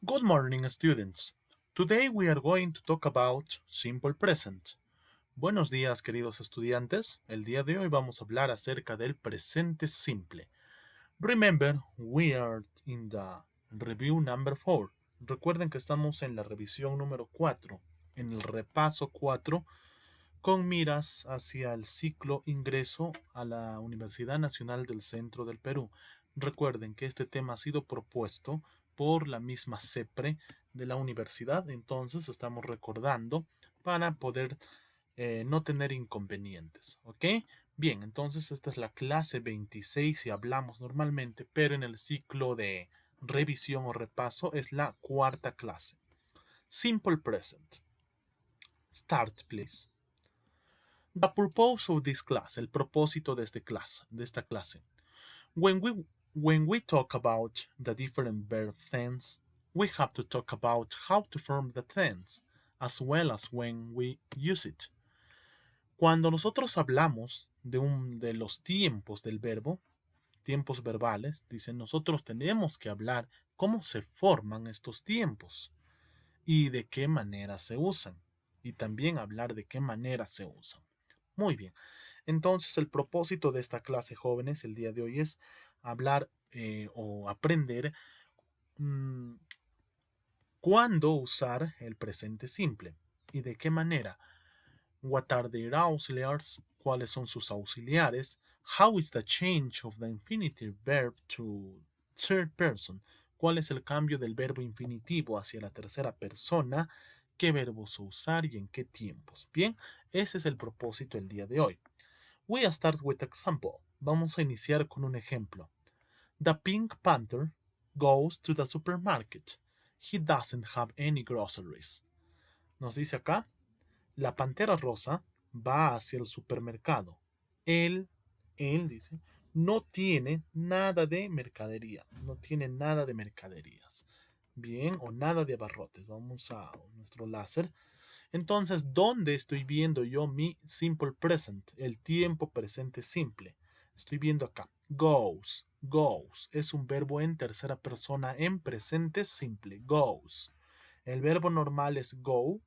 Good morning, students. Today we are going to talk about simple present. Buenos días, queridos estudiantes. El día de hoy vamos a hablar acerca del presente simple. Remember, we are in the review number 4. Recuerden que estamos en la revisión número 4, en el repaso 4, con miras hacia el ciclo ingreso a la Universidad Nacional del Centro del Perú. Recuerden que este tema ha sido propuesto por la misma CEPRE de la universidad, entonces estamos recordando para poder no tener inconvenientes, ¿ok? Bien, entonces esta es la clase 26 y hablamos normalmente, pero en el ciclo de revisión o repaso es la cuarta clase. Simple present. Start, please. The purpose of this class, el propósito de esta clase. When we talk about the different verb tense, we have to talk about how to form the tense, as well as when we use it. Cuando nosotros hablamos de los tiempos del verbo, tiempos verbales, dicen nosotros tenemos que hablar cómo se forman estos tiempos y de qué manera se usan. Y también hablar de qué manera se usan. Muy bien. Entonces, el propósito de esta clase, jóvenes, el día de hoy es hablar o aprender cuándo usar el presente simple y de qué manera. What are their auxiliaries? ¿Cuáles son sus auxiliares? How is the change of the infinitive verb to third person? ¿Cuál es el cambio del verbo infinitivo hacia la tercera persona? ¿Qué verbos usar y en qué tiempos? Bien, ese es el propósito del día de hoy. We start with example. Vamos a iniciar con un ejemplo. The Pink Panther goes to the supermarket. He doesn't have any groceries. Nos dice acá, la pantera rosa va hacia el supermercado. Él dice, no tiene nada de mercadería. No tiene nada de mercaderías. Bien, o nada de abarrotes. Vamos a nuestro láser. Entonces, ¿dónde estoy viendo yo mi simple present? El tiempo presente simple. Estoy viendo acá. Goes. Goes. Es un verbo en tercera persona en presente simple. Goes. El verbo normal es go,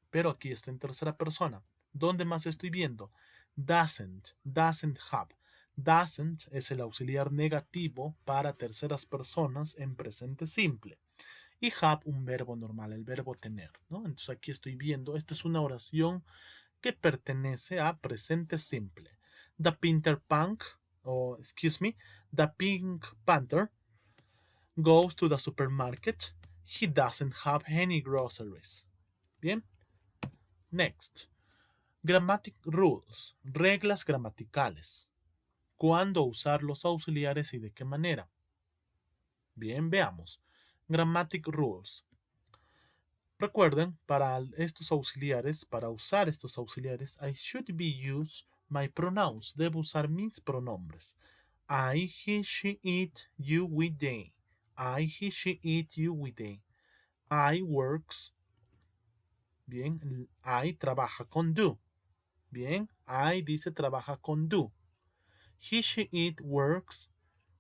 pero aquí está en tercera persona. ¿Dónde más estoy viendo? Doesn't. Doesn't have. Doesn't es el auxiliar negativo para terceras personas en presente simple. Y have un verbo normal, el verbo tener, ¿no? Entonces aquí estoy viendo, esta es una oración que pertenece a presente simple. The Pink Panther goes to the supermarket. He doesn't have any groceries. Bien. Next. Grammatic rules, reglas gramaticales. ¿Cuándo usar los auxiliares y de qué manera? Bien, veamos. Grammatic rules. Recuerden, para estos auxiliares, para usar estos auxiliares, I should be use my pronouns. Debo usar mis pronombres. I, he, she, it, you, we, they. I, he, she, it, you, we, they. I works. Bien, I trabaja con do. Bien, I dice trabaja con do. He, she, it works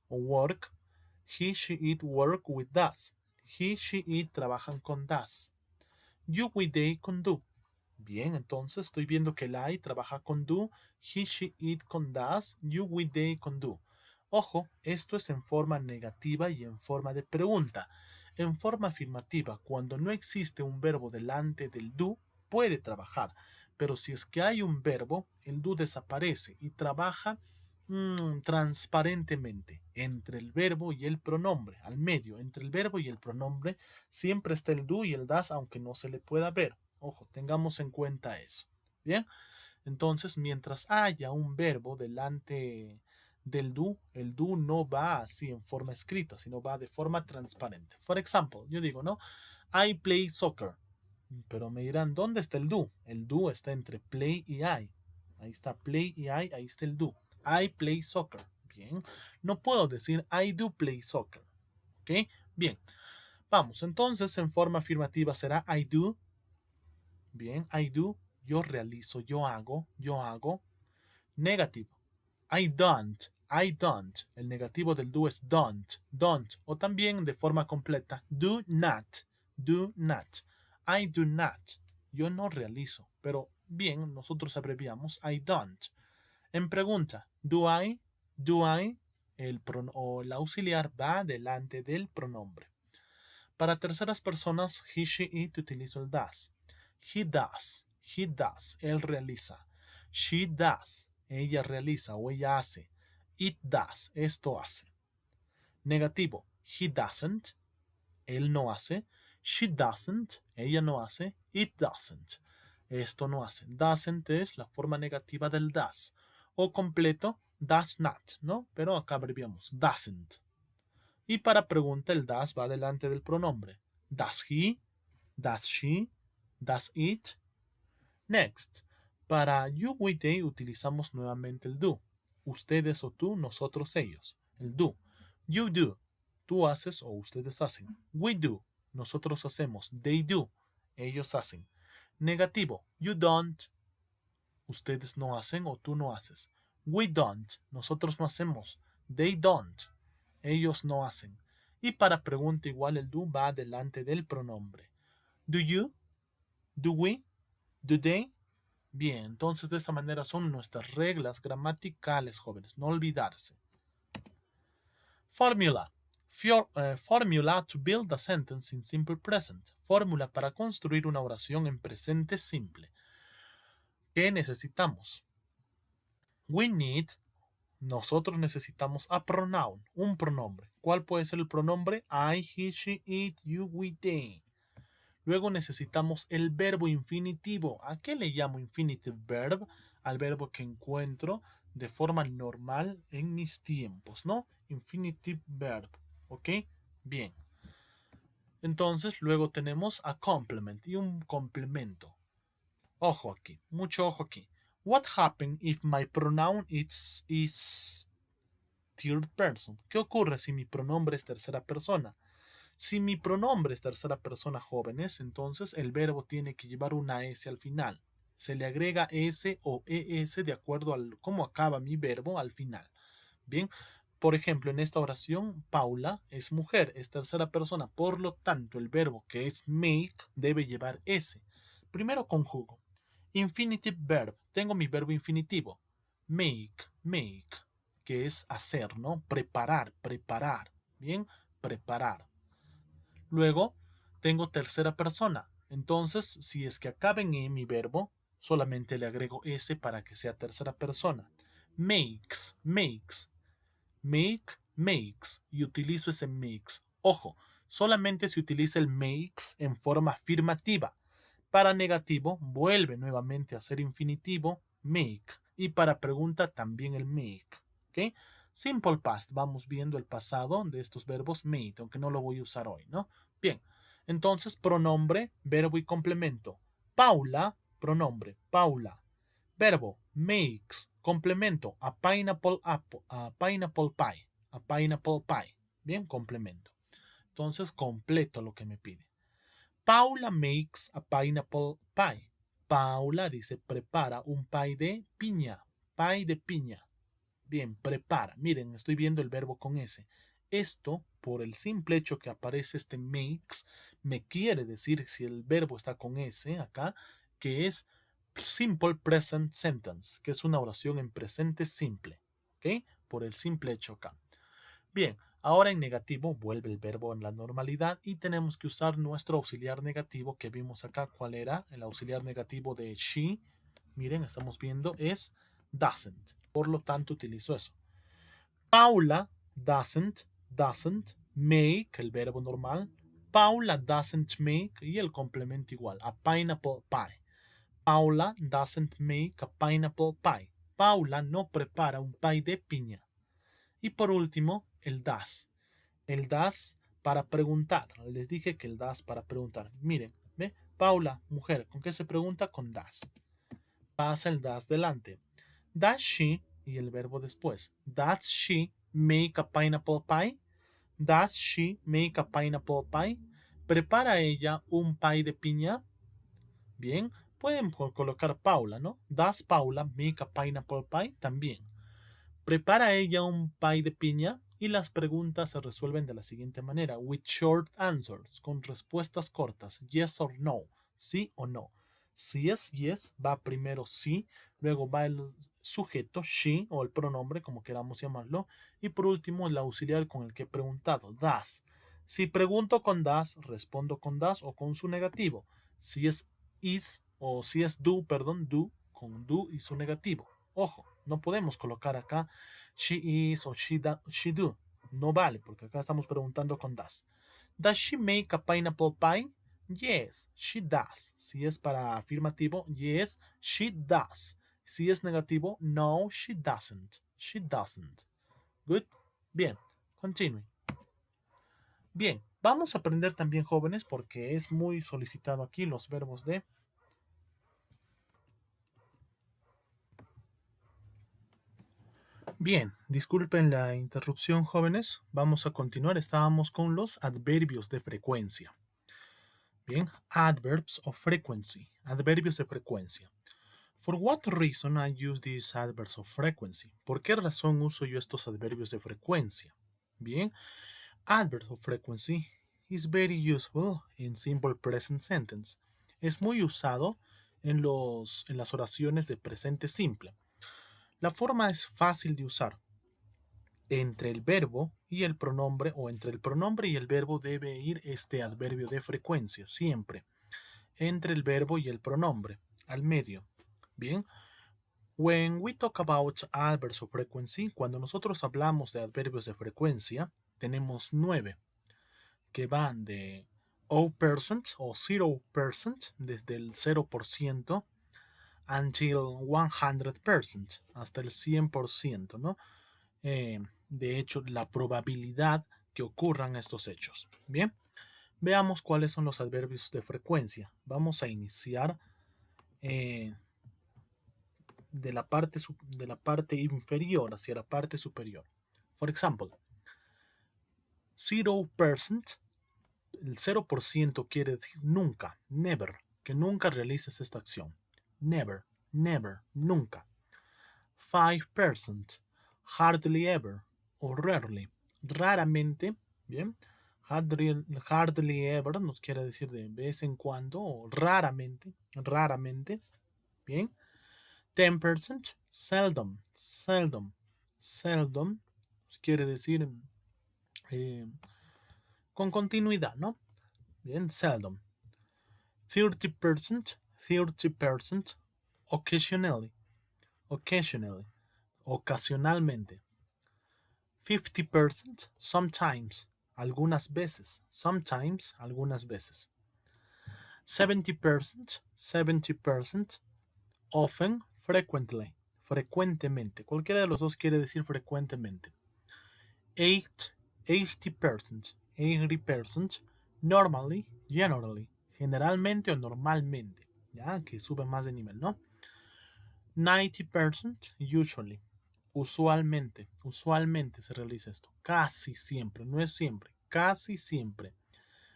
o work. He, she, it work with does. He, she, it trabajan con does. You, we, they con do. Bien, entonces estoy viendo que el I trabaja con do, he, she, it con does, you, we, they con do. Ojo, esto es en forma negativa y en forma de pregunta. En forma afirmativa, cuando no existe un verbo delante del do, puede trabajar. Pero si es que hay un verbo, el do desaparece y trabaja transparentemente entre el verbo y el pronombre, al medio, entre el verbo y el pronombre, siempre está el do y el das, aunque no se le pueda ver. Ojo, tengamos en cuenta eso. Bien, entonces mientras haya un verbo delante del do, el do no va así en forma escrita, sino va de forma transparente. For example, yo digo, ¿no? I play soccer. Pero me dirán, ¿dónde está el do? El do está entre play y I. Ahí está play y I, ahí está el do. I play soccer. Bien. No puedo decir I do play soccer. ¿Ok? Bien. Vamos, entonces en forma afirmativa será I do. Bien, I do. Yo realizo, yo hago, yo hago. Negativo. I don't. I don't. El negativo del do es don't. Don't. O también de forma completa, do not. Do not. I do not. Yo no realizo. Pero bien, nosotros abreviamos I don't. En pregunta, do I, el auxiliar va delante del pronombre. Para terceras personas, he, she, it utilizo el does. He does, él realiza. She does, ella realiza o ella hace. It does, esto hace. Negativo, he doesn't, él no hace. She doesn't, ella no hace. It doesn't, esto no hace. Doesn't es la forma negativa del does. O completo, does not, ¿no? Pero acá abreviamos, doesn't. Y para pregunta, el does va delante del pronombre. Does he? Does she? Does it? Next. Para you, we, they utilizamos nuevamente el do. Ustedes o tú, nosotros, ellos. El do. You do. Tú haces o ustedes hacen. We do. Nosotros hacemos. They do. Ellos hacen. Negativo. You don't. Ustedes no hacen o tú no haces. We don't. Nosotros no hacemos. They don't. Ellos no hacen. Y para pregunta igual el do va delante del pronombre. Do you? Do we? Do they? Bien, entonces de esa manera son nuestras reglas gramaticales, jóvenes. No olvidarse. Fórmula. Fórmula to build a sentence in simple present. Fórmula para construir una oración en presente simple. ¿Qué necesitamos? Nosotros necesitamos a pronoun, un pronombre. ¿Cuál puede ser el pronombre? I, he, she, it, you, we, they. Luego necesitamos el verbo infinitivo. ¿A qué le llamo infinitive verb? Al verbo que encuentro de forma normal en mis tiempos, ¿no? Infinitive verb, ¿ok? Bien. Entonces, luego tenemos a complement y un complemento. Ojo aquí, mucho ojo aquí. What happens if my pronoun is third person? ¿Qué ocurre si mi pronombre es tercera persona? Si mi pronombre es tercera persona, jóvenes, entonces el verbo tiene que llevar una S al final. Se le agrega S o ES de acuerdo a cómo acaba mi verbo al final. Bien, por ejemplo, en esta oración, Paula es mujer, es tercera persona. Por lo tanto, el verbo que es make debe llevar S. Primero conjugo. Infinitive verb. Tengo mi verbo infinitivo. Make, que es hacer, ¿no? Preparar. Bien, preparar. Luego, tengo tercera persona. Entonces, si es que acaba en E mi verbo, solamente le agrego S para que sea tercera persona. Makes. Makes. Y utilizo ese makes. Ojo, solamente se utiliza el makes en forma afirmativa. Para negativo, vuelve nuevamente a ser infinitivo, make. Y para pregunta, también el make. ¿Ok? Simple past, vamos viendo el pasado de estos verbos made, aunque no lo voy a usar hoy, ¿no? Bien, entonces pronombre, verbo y complemento. Paula, pronombre, Paula. Verbo, makes, complemento, a pineapple pie. A pineapple pie. Bien, complemento. Entonces completo lo que me pide. Paula makes a pineapple pie. Paula dice prepara un pie de piña. Pie de piña. Bien, prepara. Miren, estoy viendo el verbo con S. Esto, por el simple hecho que aparece este makes, me quiere decir, si el verbo está con S acá, que es simple present sentence, que es una oración en presente simple. ¿Ok? Por el simple hecho acá. Bien, ahora en negativo vuelve el verbo en la normalidad y tenemos que usar nuestro auxiliar negativo que vimos acá. ¿Cuál era? El auxiliar negativo de she. Miren, estamos viendo es doesn't. Por lo tanto, utilizo eso. Paula doesn't make, el verbo normal. Paula doesn't make y el complemento igual, a pineapple pie. Paula doesn't make a pineapple pie. Paula no prepara un pie de piña. Y por último, el does. El does para preguntar. Les dije que el does para preguntar. Miren, ¿ve? Paula, mujer, ¿con qué se pregunta? Con does. Pasa el does delante. Does she, y el verbo después. Does she make a pineapple pie? Does she make a pineapple pie? ¿Prepara ella un pie de piña? Bien, pueden colocar Paula, ¿no? Does Paula make a pineapple pie? También. Prepara ella un pie de piña y las preguntas se resuelven de la siguiente manera. With short answers, con respuestas cortas. Yes or no. Sí o no. Si es yes, va primero sí, luego va el sujeto, she, o el pronombre, como queramos llamarlo, y por último el auxiliar con el que he preguntado, does. Si pregunto con does, respondo con does o con su negativo. Si es is o si es do, perdón, do, con do y su negativo. Ojo, no podemos colocar acá she is o she do. No vale, porque acá estamos preguntando con does. Does she make a pineapple pie? Yes, she does. Si es para afirmativo, yes, she does. Si es negativo, no, she doesn't. She doesn't. Good. Bien, continue. Bien, vamos a aprender también, jóvenes, porque es muy solicitado aquí los verbos de... Bien, disculpen la interrupción, jóvenes. Vamos a continuar. Estábamos con los adverbios de frecuencia. Bien, adverbs of frequency. Adverbios de frecuencia. For what reason I use these adverbs of frequency? ¿Por qué razón uso yo estos adverbios de frecuencia? Bien, adverbs of frequency is very useful in simple present sentence. Es muy usado en las oraciones de presente simple. La forma es fácil de usar. Entre el verbo y el pronombre o entre el pronombre y el verbo debe ir este adverbio de frecuencia, siempre. Entre el verbo y el pronombre, al medio. Bien. When we talk about adverbs of frequency, cuando nosotros hablamos de adverbios de frecuencia, tenemos 9 que van de 0% o 0%, desde el 0%, until 100%, hasta el 100%, ¿no? De hecho, la probabilidad que ocurran estos hechos. Bien, veamos cuáles son los adverbios de frecuencia. Vamos a iniciar de la parte inferior hacia la parte superior. For example, 0%, el 0% quiere decir nunca, never, que nunca realices esta acción. Never, never, nunca. 5%, hardly ever o rarely, raramente, bien. Hardly ever nos quiere decir de vez en cuando o raramente, raramente, bien. 10%, seldom, seldom, seldom, quiere decir con continuidad, ¿no? Bien, seldom. 30%, 30%, occasionally, occasionally, ocasionalmente. 50%, sometimes, algunas veces, sometimes, algunas veces. 70%, 70%, often, frequently, frecuentemente. Cualquiera de los dos quiere decir frecuentemente. 80%, 80%, normally, generally, generalmente o normalmente, ya que sube más de nivel, ¿no? 90%, usually, usualmente, usualmente se realiza esto, casi siempre, no es siempre, casi siempre.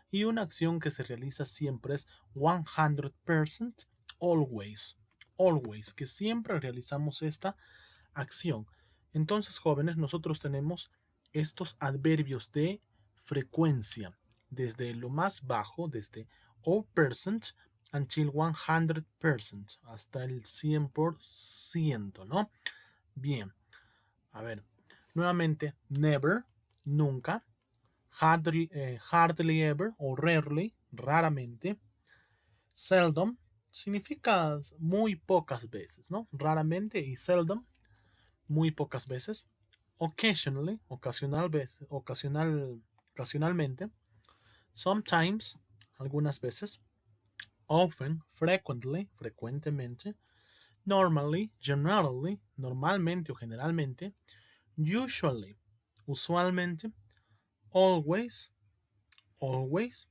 Y una acción que se realiza siempre es 100%, always, always, que siempre realizamos esta acción. Entonces, jóvenes, nosotros tenemos estos adverbios de frecuencia, desde lo más bajo, desde 0% until 100%, hasta el 100%, ¿no? Bien, a ver, nuevamente, never, nunca, hardly ever o rarely, raramente, seldom, significa muy pocas veces, ¿no? Raramente y seldom, muy pocas veces. Occasionally, ocasionalmente. Sometimes, algunas veces. Often, frequently, frecuentemente. Normally, generally, normalmente o generalmente. Usually, usualmente. Always, always,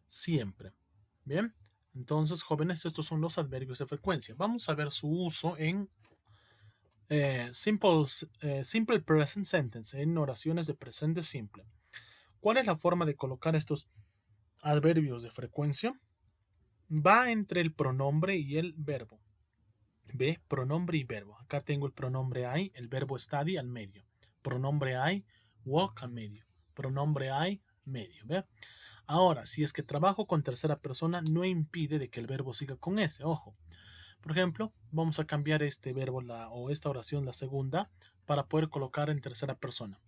siempre. Bien, entonces, jóvenes, estos son los adverbios de frecuencia. Vamos a ver su uso en simple present sentence, en oraciones de presente simple. ¿Cuál es la forma de colocar estos adverbios de frecuencia? Va entre el pronombre y el verbo. Ve, pronombre y verbo. Acá tengo el pronombre I, el verbo study al medio. Pronombre I, walk al medio. Pronombre I, medio. ¿Ve? Ahora, si es que trabajo con tercera persona, no impide de que el verbo siga con ese, ojo. Por ejemplo, vamos a cambiar este verbo o esta oración, la segunda, para poder colocar en tercera persona.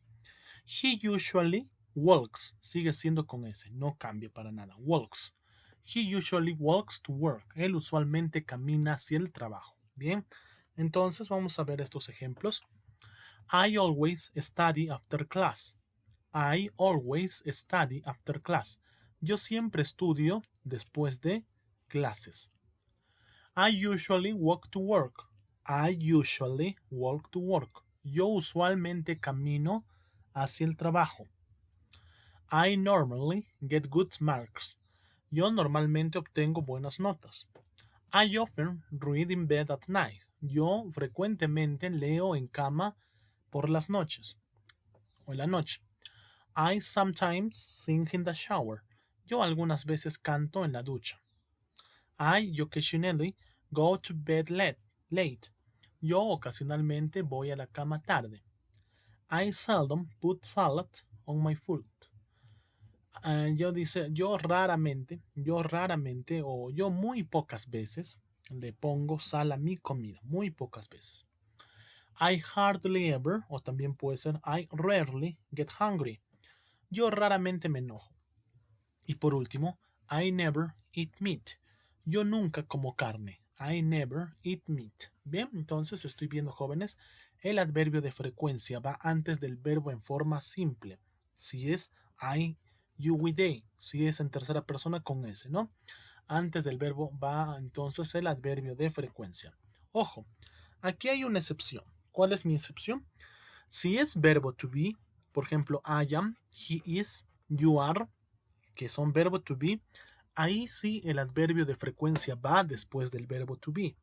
He usually walks, sigue siendo con ese, no cambia para nada. Walks. He usually walks to work. Él usualmente camina hacia el trabajo. Bien, entonces vamos a ver estos ejemplos. I always study after class. I always study after class. Yo siempre estudio después de clases. I usually walk to work. I usually walk to work. Yo usualmente camino hacia el trabajo. I normally get good marks. Yo normalmente obtengo buenas notas. I often read in bed at night. Yo frecuentemente leo en cama por las noches o en la noche. I sometimes sing in the shower. Yo algunas veces canto en la ducha. I occasionally go to bed late. Yo ocasionalmente voy a la cama tarde. I seldom put salt on my food. Yo raramente o yo muy pocas veces le pongo sal a mi comida, muy pocas veces. I hardly ever, o también puede ser I rarely get hungry. Yo raramente me enojo. Y por último, I never eat meat. Yo nunca como carne. I never eat meat. Bien, entonces estoy viendo, jóvenes, el adverbio de frecuencia va antes del verbo en forma simple. Si es I, you, we, they. Si es en tercera persona con ese, ¿no? Antes del verbo va entonces el adverbio de frecuencia. Ojo, aquí hay una excepción. ¿Cuál es mi excepción? Si es verbo to be, por ejemplo, I am, he is, you are, que son verbo to be, ahí sí el adverbio de frecuencia va después del verbo to be.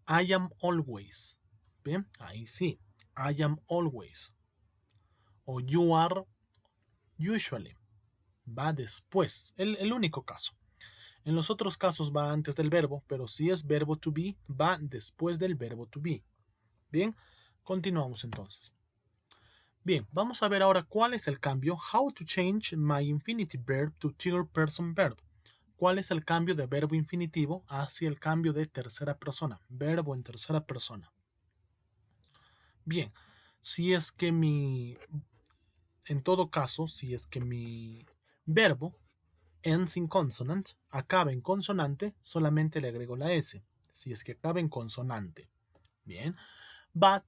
I am always. Bien, ahí sí. I am always. O you are usually. Va después. El único caso. En los otros casos va antes del verbo, pero si es verbo to be, va después del verbo to be. Bien, continuamos entonces. Bien, vamos a ver ahora cuál es el cambio. How to change my infinitive verb to third person verb. ¿Cuál es el cambio de verbo infinitivo hacia el cambio de tercera persona? Verbo en tercera persona. Bien, si es que en todo caso, si es que mi verbo ends in consonant, acaba en consonante, solamente le agrego la S. Si es que acaba en consonante. Bien. But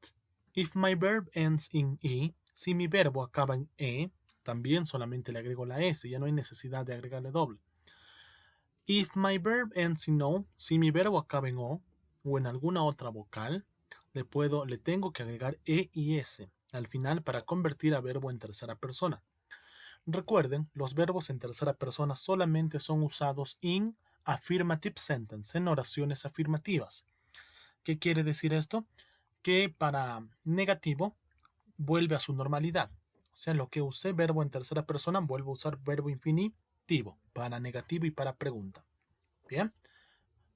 if my verb ends in E, si mi verbo acaba en E, también solamente le agrego la S, ya no hay necesidad de agregarle doble. If my verb ends in O, si mi verbo acaba en o en alguna otra vocal, le tengo que agregar E y S al final para convertir a verbo en tercera persona. Recuerden, los verbos en tercera persona solamente son usados in affirmative sentence, en oraciones afirmativas. ¿Qué quiere decir esto? Que para negativo vuelve a su normalidad. O sea, lo que usé verbo en tercera persona, vuelvo a usar verbo infinitivo para negativo y para pregunta. Bien.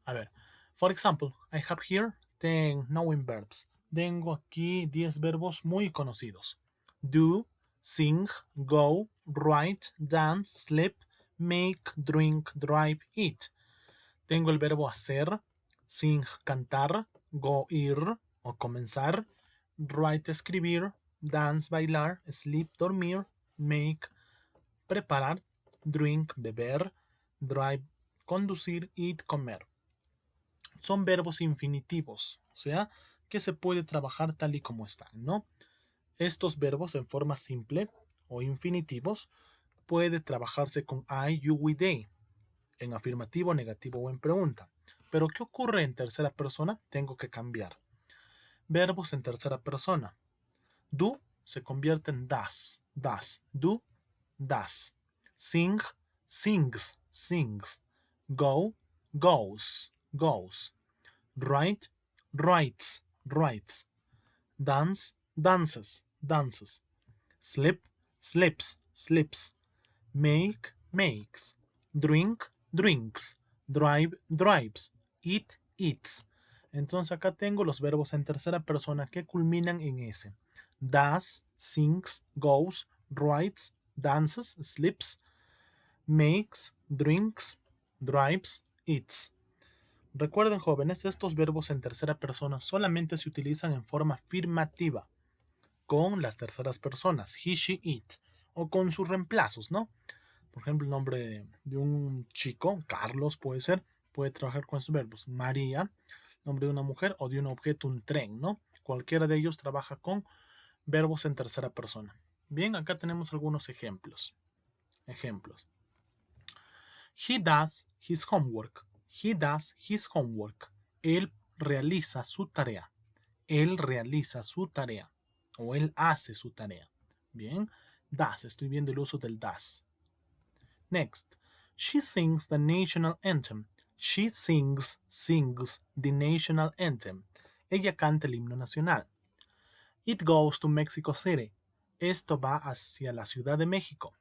A ver. For example, I have here 10 known verbs. Tengo aquí 10 verbos muy conocidos. Do, sing, go, write, dance, sleep, make, drink, drive, eat. Tengo el verbo hacer, sing, cantar, go, ir o comenzar, write, escribir, dance, bailar, sleep, dormir, make, preparar, drink, beber, drive, conducir, eat, comer. Son verbos infinitivos, o sea, que se puede trabajar tal y como están, ¿no? Estos verbos en forma simple o infinitivos puede trabajarse con I, you, we, they, en afirmativo, negativo o en pregunta. Pero ¿qué ocurre en tercera persona? Tengo que cambiar. Verbos en tercera persona. Do se convierte en das, das. Do, das. Sing, sings, sings. Go, goes, goes. Write, writes, writes. Dance, dances, dances. Sleep, sleeps, sleeps. Make, makes. Drink, drinks. Drive, drives. Eat, eats. Entonces acá tengo los verbos en tercera persona que culminan en S. Does, sings, goes, writes, dances, sleeps, makes, drinks, drives, eats. Recuerden, jóvenes, estos verbos en tercera persona solamente se utilizan en forma afirmativa con las terceras personas, he, she, it, o con sus reemplazos, ¿no? Por ejemplo, el nombre de un chico, Carlos puede ser, puede trabajar con estos verbos. María, nombre de una mujer o de un objeto, un tren, ¿no? Cualquiera de ellos trabaja con verbos en tercera persona. Bien, acá tenemos algunos ejemplos. Ejemplos. He does his homework. He does his homework. Él realiza su tarea. Él realiza su tarea. O él hace su tarea. Bien. Does. Estoy viendo el uso del does. Next. She sings the national anthem. She sings the national anthem. Ella canta el himno nacional. It goes to Mexico City. Esto va hacia la Ciudad de México.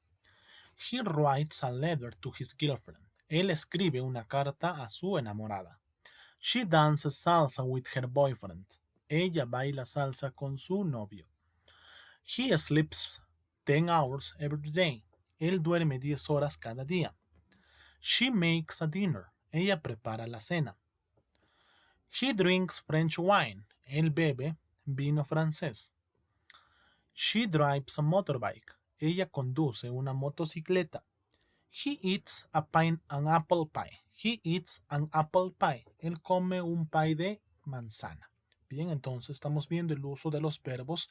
He writes a letter to his girlfriend. Él escribe una carta a su enamorada. She dances salsa with her boyfriend. Ella baila salsa con su novio. He sleeps 10 hours every day. Él duerme 10 horas cada día. She makes a dinner. Ella prepara la cena. He drinks French wine. Él bebe vino francés. She drives a motorbike. Ella conduce una motocicleta. He eats an apple pie. He eats an apple pie. Él come un pie de manzana. Bien, entonces estamos viendo el uso de los verbos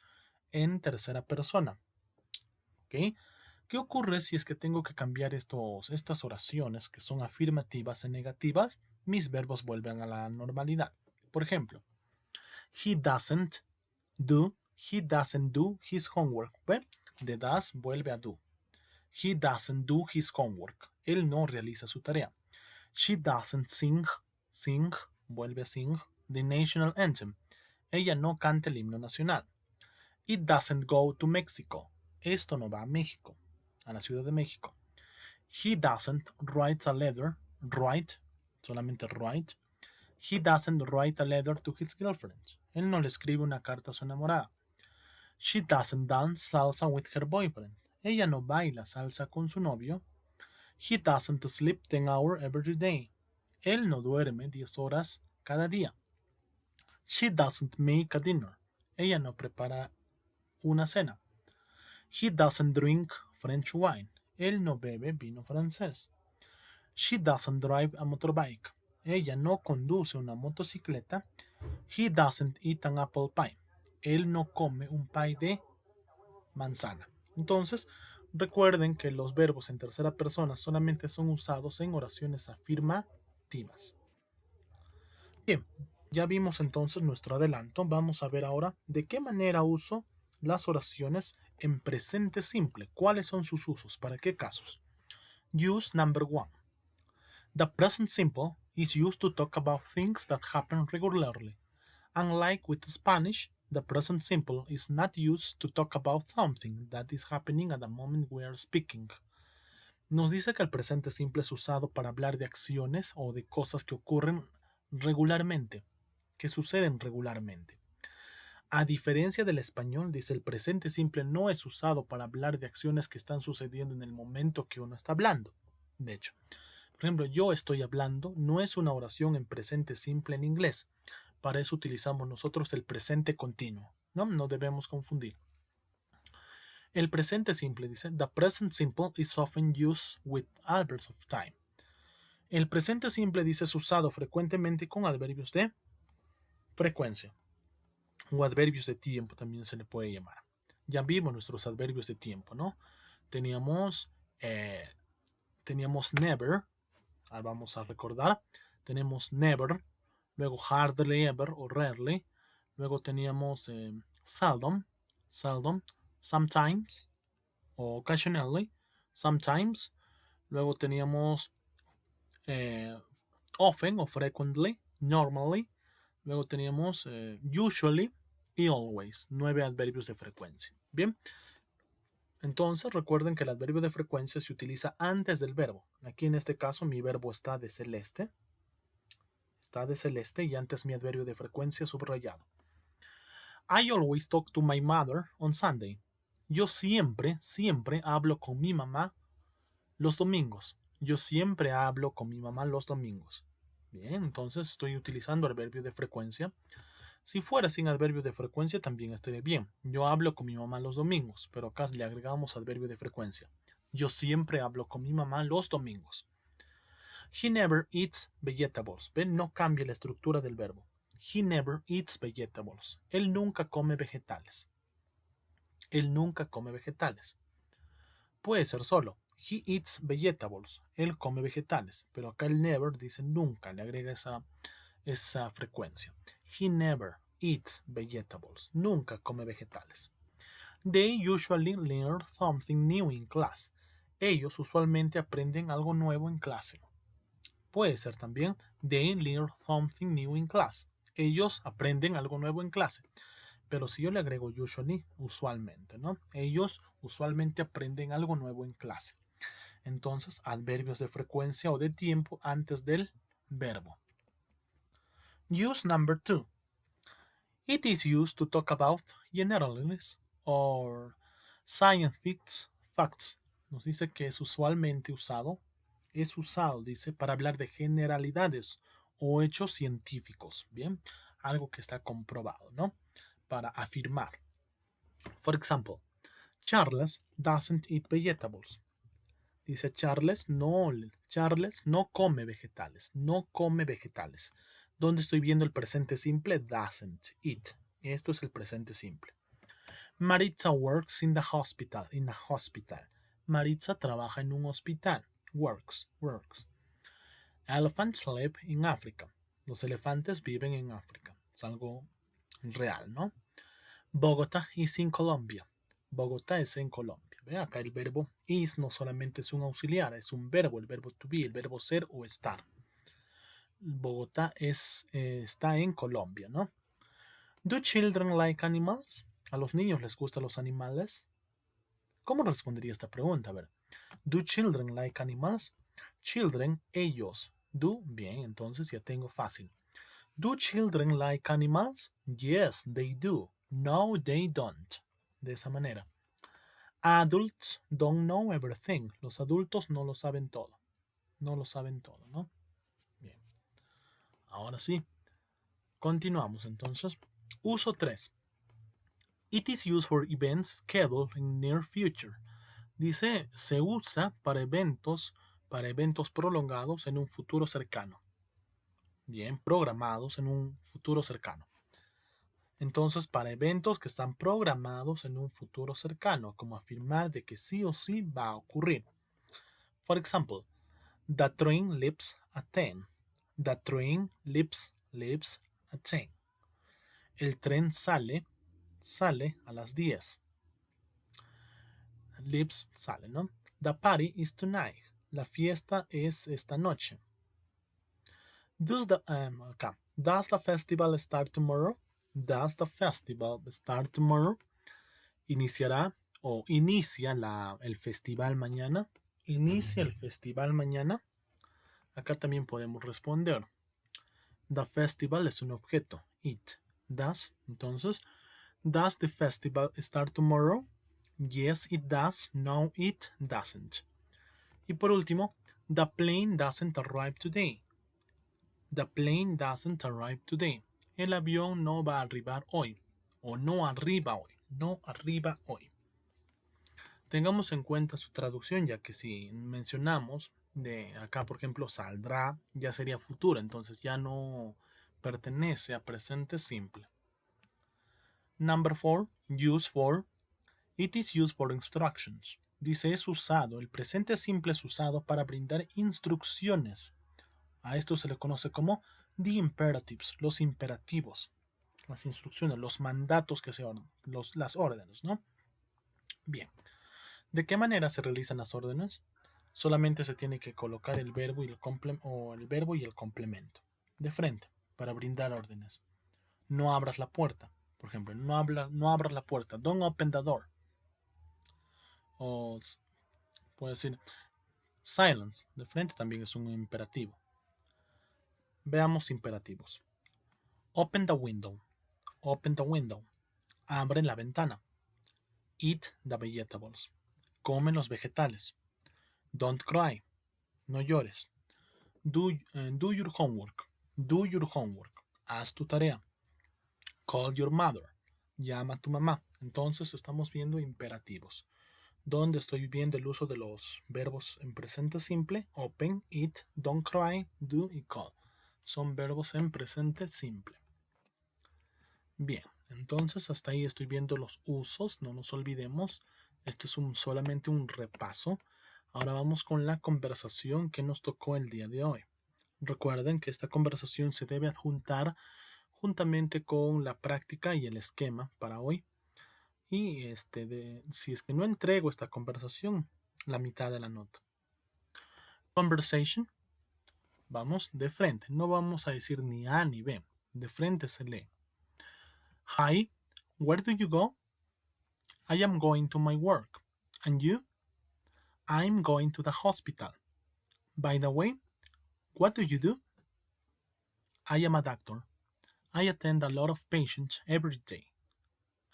en tercera persona. ¿Ok? ¿Qué ocurre si es que tengo que cambiar estas oraciones que son afirmativas en negativas? Mis verbos vuelven a la normalidad. Por ejemplo, he doesn't do his homework. ¿Ve? De does vuelve a do. He doesn't do his homework. Él no realiza su tarea. She doesn't sing, vuelve a sing, the national anthem. Ella no canta el himno nacional. It doesn't go to Mexico. Esto no va a México, a la Ciudad de México. He doesn't write a letter, solamente write. He doesn't write a letter to his girlfriend. Él no le escribe una carta a su enamorada. She doesn't dance salsa with her boyfriend. Ella no baila salsa con su novio. He doesn't sleep 10 hours every day. Él no duerme 10 horas cada día. She doesn't make a dinner. Ella no prepara una cena. He doesn't drink French wine. Él no bebe vino francés. She doesn't drive a motorbike. Ella no conduce una motocicleta. He doesn't eat an apple pie. Él no come un pie de manzana. Entonces, recuerden que los verbos en tercera persona solamente son usados en oraciones afirmativas. Bien, ya vimos entonces nuestro adelanto. Vamos a ver ahora de qué manera uso las oraciones en presente simple. ¿Cuáles son sus usos? ¿Para qué casos? Use number 1. The present simple is used to talk about things that happen regularly. Unlike with Spanish, the present simple is not used to talk about something that is happening at the moment we are speaking. Nos dice que el presente simple es usado para hablar de acciones o de cosas que ocurren regularmente, que suceden regularmente. A diferencia del español, dice, el presente simple no es usado para hablar de acciones que están sucediendo en el momento que uno está hablando. De hecho, por ejemplo, yo estoy hablando no es una oración en presente simple en inglés. Para eso utilizamos nosotros el presente continuo. No debemos confundir. El presente simple dice, the present simple is often used with adverbs of time. El presente simple dice es usado frecuentemente con adverbios de frecuencia o adverbios de tiempo también se le puede llamar. Ya vimos nuestros adverbios de tiempo, ¿no? Teníamos never, vamos a recordar, tenemos never, luego hardly ever o rarely, luego teníamos seldom, sometimes o occasionally, sometimes, luego teníamos often o frequently, normally, luego teníamos usually y always, 9 adverbios de frecuencia. Bien, entonces recuerden que el adverbio de frecuencia se utiliza antes del verbo. Aquí en este caso mi verbo está de celeste, está de celeste y antes mi adverbio de frecuencia subrayado. I always talk to my mother on Sunday. Yo siempre hablo con mi mamá los domingos. Yo siempre hablo con mi mamá los domingos. Bien, entonces estoy utilizando adverbio de frecuencia. Si fuera sin adverbio de frecuencia también estaría bien. Yo hablo con mi mamá los domingos, pero acá le agregamos adverbio de frecuencia. Yo siempre hablo con mi mamá los domingos. He never eats vegetables. ¿Ven? No cambia la estructura del verbo. He never eats vegetables. Él nunca come vegetales. Él nunca come vegetales. Puede ser solo. He eats vegetables. Él come vegetales. Pero acá el never dice nunca. Le agrega esa frecuencia. He never eats vegetables. Nunca come vegetales. They usually learn something new in class. Ellos usualmente aprenden algo nuevo en clase. Puede ser también they learn something new in class. Ellos aprenden algo nuevo en clase. Pero si yo le agrego usually, usualmente, ¿no? Ellos usualmente aprenden algo nuevo en clase. Entonces, adverbios de frecuencia o de tiempo antes del verbo. Use number 2. It is used to talk about generalities or scientific facts. Nos dice que es usualmente usado. Es usado, dice, para hablar de generalidades o hechos científicos. Bien, algo que está comprobado, ¿no? Para afirmar. For example, Charles doesn't eat vegetables. Dice Charles no come vegetales. No come vegetales. ¿Dónde estoy viendo el presente simple? Doesn't eat. Esto es el presente simple. Maritza works in the hospital. In a hospital. Maritza trabaja en un hospital. Works. Elephants live in Africa. Los elefantes viven en África. Es algo real, ¿no? Bogotá is in Colombia. Bogotá es en Colombia. ¿Ve? Acá el verbo is no solamente es un auxiliar, es un verbo, el verbo to be, el verbo ser o estar. Bogotá está en Colombia, ¿no? Do children like animals? ¿A los niños les gustan los animales? ¿Cómo respondería esta pregunta? A ver. Do children like animals? Children, ellos. Do, bien, entonces ya tengo fácil. Do children like animals? Yes, they do. No, they don't. De esa manera. Adults don't know everything. Los adultos no lo saben todo. No lo saben todo, ¿no? Bien. Ahora sí. Continuamos entonces. Uso 3. It is used for events scheduled in near future. Dice, se usa para eventos prolongados en un futuro cercano. Bien, programados en un futuro cercano. Entonces, para eventos que están programados en un futuro cercano, como afirmar de que sí o sí va a ocurrir. For example, the train leaves at 10. The train leaves at 10. El tren sale a las 10. Leaves sale, ¿no? The party is tonight. La fiesta es esta noche. Does the festival start tomorrow? Does the festival start tomorrow? Iniciará o inicia el festival mañana. Inicia el festival mañana. Acá también podemos responder. The festival es un objeto. It. Does. Entonces, does the festival start tomorrow? Yes, it does. No, it doesn't. Y por último, the plane doesn't arrive today. The plane doesn't arrive today. El avión no va a arribar hoy. O no arriba hoy. No arriba hoy. Tengamos en cuenta su traducción, ya que si mencionamos de acá, por ejemplo, saldrá, ya sería futuro, entonces ya no pertenece a presente simple. Number 4, use for. It is used for instructions. Dice, es usado, el presente simple es usado para brindar instrucciones. A esto se le conoce como the imperatives, los imperativos, las instrucciones, los mandatos que se ordenan, las órdenes, ¿no? Bien. ¿De qué manera se realizan las órdenes? Solamente se tiene que colocar el verbo y el complemento de frente para brindar órdenes. No abras la puerta, por ejemplo, no abras la puerta. Don't open the door. O puede decir silence, de frente también es un imperativo. Veamos imperativos. Open the window. Open the window. Abre la ventana. Eat the vegetables. Come los vegetales. Don't cry. No llores. Do your homework. Do your homework. Haz tu tarea. Call your mother. Llama a tu mamá. Entonces estamos viendo imperativos, donde estoy viendo el uso de los verbos en presente simple. Open, eat, don't cry, do y call. Son verbos en presente simple. Bien, entonces hasta ahí estoy viendo los usos, no nos olvidemos. Esto es solamente un repaso. Ahora vamos con la conversación que nos tocó el día de hoy. Recuerden que esta conversación se debe adjuntar juntamente con la práctica y el esquema para hoy. Y si es que no entrego esta conversación, la mitad de la nota. Conversation. Vamos de frente. No vamos a decir ni A ni B. De frente se lee. Hi, where do you go? I am going to my work. And you? I'm going to the hospital. By the way, what do you do? I am a doctor. I attend a lot of patients every day.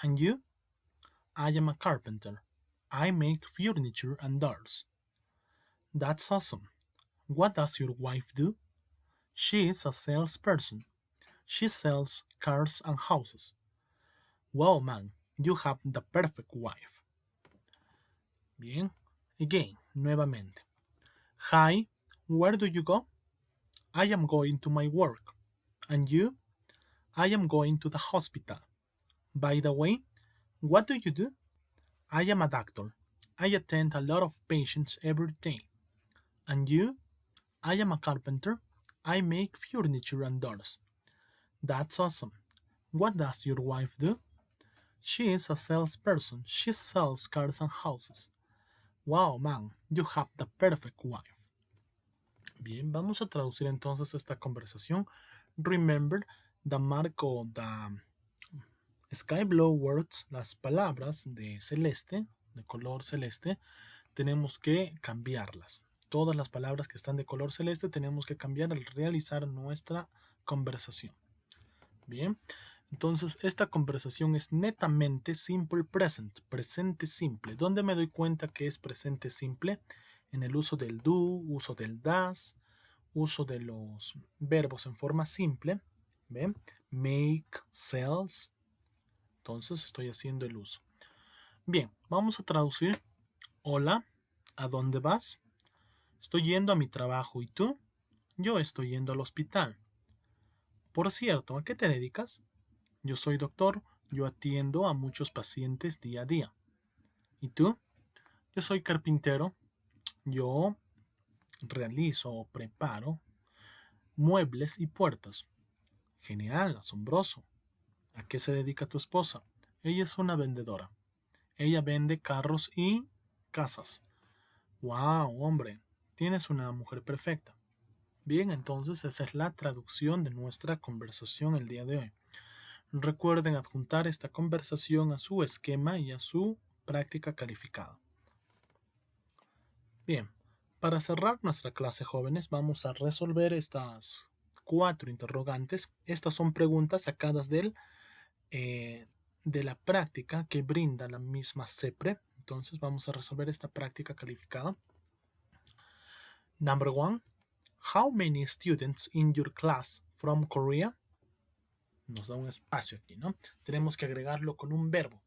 And you? I am a carpenter. I make furniture and doors. That's awesome. What does your wife do? She is a salesperson. She sells cars and houses. Wow, man, you have the perfect wife. Bien. Again, nuevamente. Hi, where do you go? I am going to my work. And you? I am going to the hospital. By the way, what do you do? I am a doctor. I attend a lot of patients every day. And you? I am a carpenter. I make furniture and doors. That's awesome. What does your wife do? She is a salesperson. She sells cars and houses. Wow, man, you have the perfect wife. Bien, vamos a traducir entonces esta conversación. Remember, the marco, the sky blue words, las palabras de celeste, de color celeste, tenemos que cambiarlas. Todas las palabras que están de color celeste tenemos que cambiar al realizar nuestra conversación. Bien, entonces esta conversación es netamente simple present, presente simple. ¿Dónde me doy cuenta que es presente simple? En el uso del do, uso del das, uso de los verbos en forma simple. ¿Ven? Make, sells. Entonces estoy haciendo el uso. Bien, vamos a traducir. Hola, ¿a dónde vas? Estoy yendo a mi trabajo. ¿Y tú? Yo estoy yendo al hospital. Por cierto, ¿a qué te dedicas? Yo soy doctor. Yo atiendo a muchos pacientes día a día. ¿Y tú? Yo soy carpintero. Yo realizo o preparo muebles y puertas. Genial, asombroso. ¿A qué se dedica tu esposa? Ella es una vendedora. Ella vende carros y casas. ¡Wow, hombre! Tienes una mujer perfecta. Bien, entonces esa es la traducción de nuestra conversación el día de hoy. Recuerden adjuntar esta conversación a su esquema y a su práctica calificada. Bien, para cerrar nuestra clase, jóvenes, vamos a resolver estas 4 interrogantes. Estas son preguntas sacadas de la práctica que brinda la misma CEPRE. Entonces vamos a resolver esta práctica calificada. Number 1. How many students in your class from Korea? Nos da un espacio aquí, ¿no? Tenemos que agregarlo con un verbo.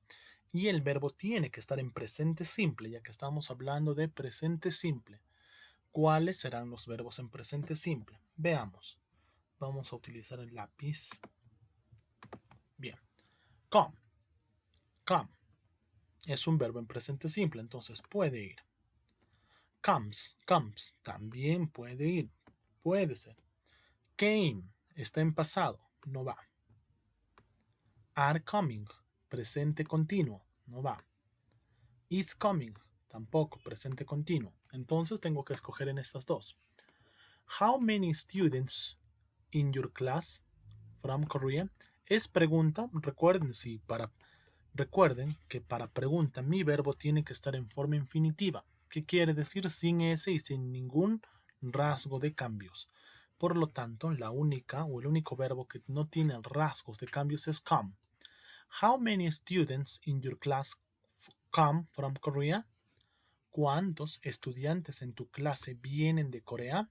Y el verbo tiene que estar en presente simple, ya que estamos hablando de presente simple. ¿Cuáles serán los verbos en presente simple? Veamos. Vamos a utilizar el lápiz. Bien. Come. Come. Es un verbo en presente simple, entonces puede ir. Comes. Comes. También puede ir. Puede ser. Came. Está en pasado. No va. Are coming. Presente continuo. No va. Is coming. Tampoco. Presente continuo. Entonces tengo que escoger en estas dos. How many students in your class from Korea? Es pregunta. Recuerden que para pregunta mi verbo tiene que estar en forma infinitiva. ¿Qué quiere decir? Sin S y sin ningún rasgo de cambios. Por lo tanto, la única o el único verbo que no tiene rasgos de cambios es come. How many students in your class come from Korea? ¿Cuántos estudiantes en tu clase vienen de Corea?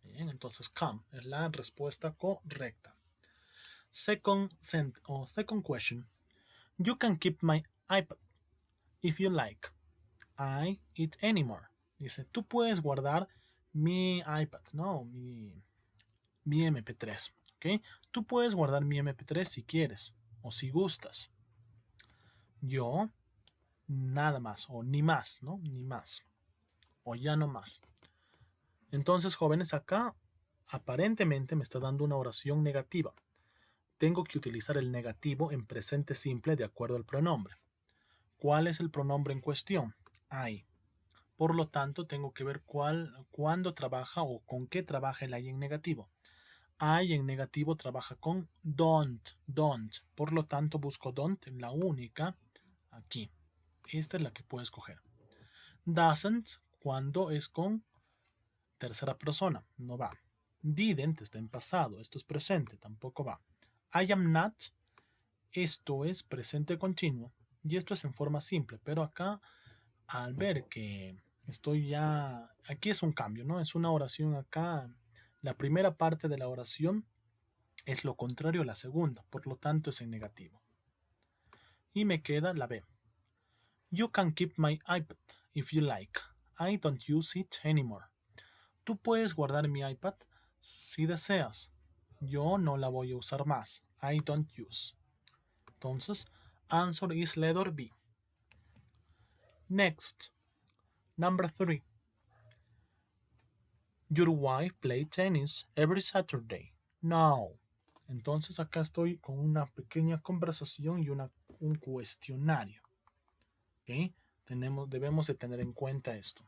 Bien, entonces come es la respuesta correcta. Second question. You can keep my iPad if you like. I eat anymore. Dice, tú puedes guardar mi iPad, no, mi MP3. ¿Ok? Tú puedes guardar mi MP3 si quieres o si gustas. Yo, nada más, o ni más, ¿no? Ni más. O ya no más. Entonces, jóvenes, acá aparentemente me está dando una oración negativa. Tengo que utilizar el negativo en presente simple de acuerdo al pronombre. ¿Cuál es el pronombre en cuestión? I. Por lo tanto, tengo que ver cuándo trabaja o con qué trabaja el I en negativo. I en negativo trabaja con don't. Por lo tanto, busco don't en la única aquí. Esta es la que puedo escoger. Doesn't cuando es con tercera persona, no va. Didn't está en pasado, esto es presente, tampoco va. I am not, esto es presente continuo y esto es en forma simple, pero acá al ver que estoy ya, aquí es un cambio, ¿no? Es una oración acá, la primera parte de la oración es lo contrario a la segunda, por lo tanto es en negativo. Y me queda la B. You can keep my iPad if you like. I don't use it anymore. Tú puedes guardar mi iPad si deseas. Yo no la voy a usar más. I don't use. Entonces, answer is letter B. Next, number 3. Your wife plays tennis every Saturday. No. Entonces acá estoy con una pequeña conversación y un cuestionario. ¿Okay? Debemos de tener en cuenta esto.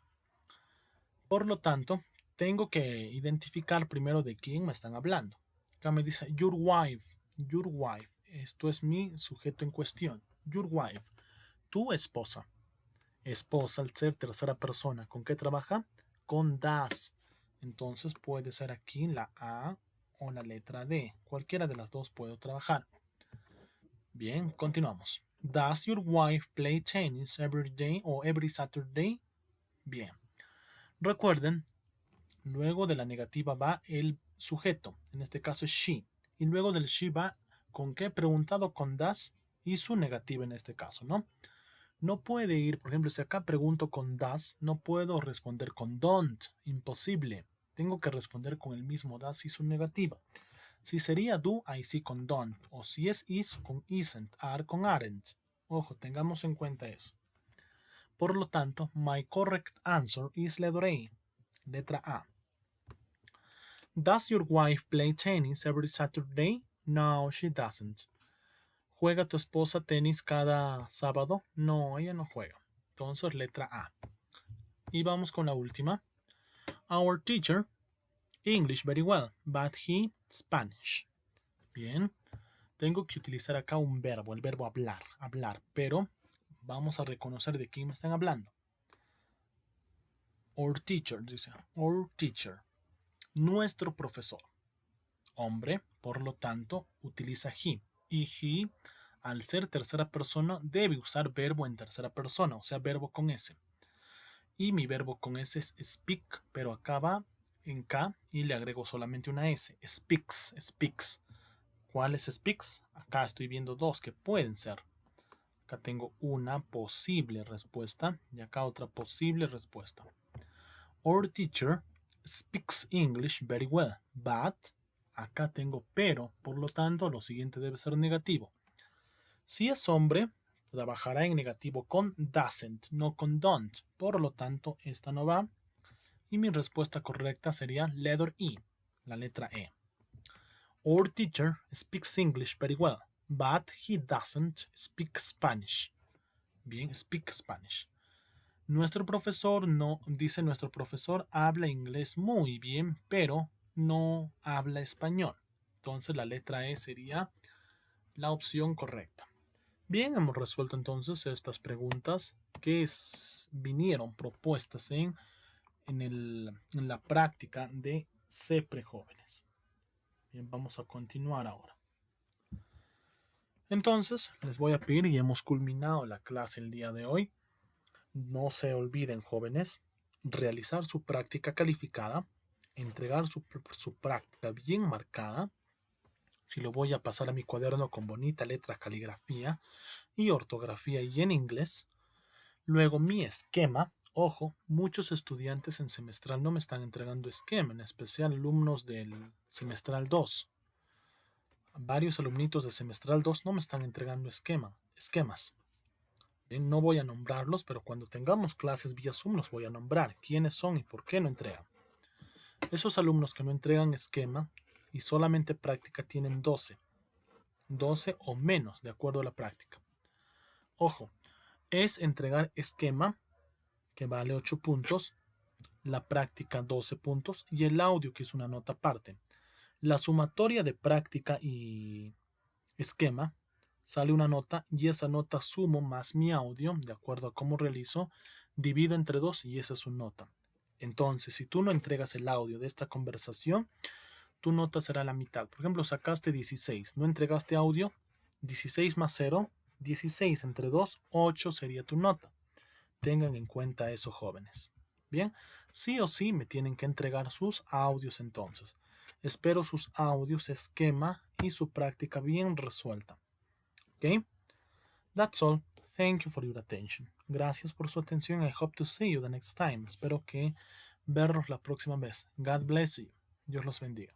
Por lo tanto, tengo que identificar primero de quién me están hablando. Acá me dice your wife. Your wife. Esto es mi sujeto en cuestión. Your wife. Tu esposa. Esposa al ser tercera persona. ¿Con qué trabaja? Con das. Entonces puede ser aquí la A o la letra D. Cualquiera de las dos puedo trabajar. Bien, continuamos. Does your wife play tennis every day or every Saturday? Bien. Recuerden, luego de la negativa va el sujeto. En este caso es she. Y luego del she va con qué preguntado con does y su negativa en este caso, ¿no? No puede ir, por ejemplo, si acá pregunto con does, no puedo responder con don't. Imposible. Tengo que responder con el mismo does y su negativa. Si sería do, ahí sí con don't. O si es is, con isn't. Are con aren't. Ojo, tengamos en cuenta eso. Por lo tanto, my correct answer is letter A. Letra A. Does your wife play tennis every Saturday? No, she doesn't. ¿Juega tu esposa tenis cada sábado? No, ella no juega. Entonces, letra A. Y vamos con la última. Our teacher, English very well, but he Spanish. Bien. Tengo que utilizar acá un verbo, el verbo hablar, pero vamos a reconocer de quién me están hablando. Our teacher, dice, our teacher, nuestro profesor. Hombre, por lo tanto, utiliza he. Y he, al ser tercera persona, debe usar verbo en tercera persona, o sea, verbo con S. Y mi verbo con S es speak, pero acá va en K y le agrego solamente una S. Speaks. ¿Cuál es speaks? Acá estoy viendo dos que pueden ser. Acá tengo una posible respuesta y acá otra posible respuesta. Our teacher speaks English very well, but acá tengo pero, por lo tanto lo siguiente debe ser negativo. Si es hombre, trabajará en negativo con doesn't, no con don't. Por lo tanto, esta no va. Y mi respuesta correcta sería letter E, la letra E. Our teacher speaks English very well, but he doesn't speak Spanish. Bien, speak Spanish. Nuestro profesor nuestro profesor habla inglés muy bien, pero no habla español. Entonces la letra E sería la opción correcta. Bien, hemos resuelto entonces estas preguntas que vinieron propuestas en la práctica de siempre, jóvenes. Bien, vamos a continuar ahora. Entonces, les voy a pedir, y hemos culminado la clase el día de hoy. No se olviden, jóvenes, realizar su práctica calificada, entregar su práctica bien marcada. Si lo voy a pasar a mi cuaderno con bonita letra, caligrafía y ortografía y en inglés. Luego mi esquema. Ojo, muchos estudiantes en semestral no me están entregando esquema, en especial alumnos del semestral 2. Varios alumnitos de semestral 2 no me están entregando esquemas. No voy a nombrarlos, pero cuando tengamos clases vía Zoom los voy a nombrar. ¿Quiénes son y por qué no entregan? Esos alumnos que no entregan esquema y solamente práctica tienen 12 o menos, de acuerdo a la práctica. Ojo, es entregar esquema, que vale 8 puntos, la práctica 12 puntos y el audio, que es una nota aparte. La sumatoria de práctica y esquema sale una nota, y esa nota sumo más mi audio, de acuerdo a cómo realizo, divido entre 2 y esa es su nota. Entonces, si tú no entregas el audio de esta conversación, tu nota será la mitad. Por ejemplo, sacaste 16, no entregaste audio, 16 más 0, 16 entre 2, 8 sería tu nota. Tengan en cuenta eso, jóvenes. Bien, sí o sí me tienen que entregar sus audios entonces. Espero sus audios, esquema y su práctica bien resuelta. ¿Ok? That's all. Thank you for your attention. Gracias por su atención. I hope to see you the next time. Espero que verlos la próxima vez. God bless you. Dios los bendiga.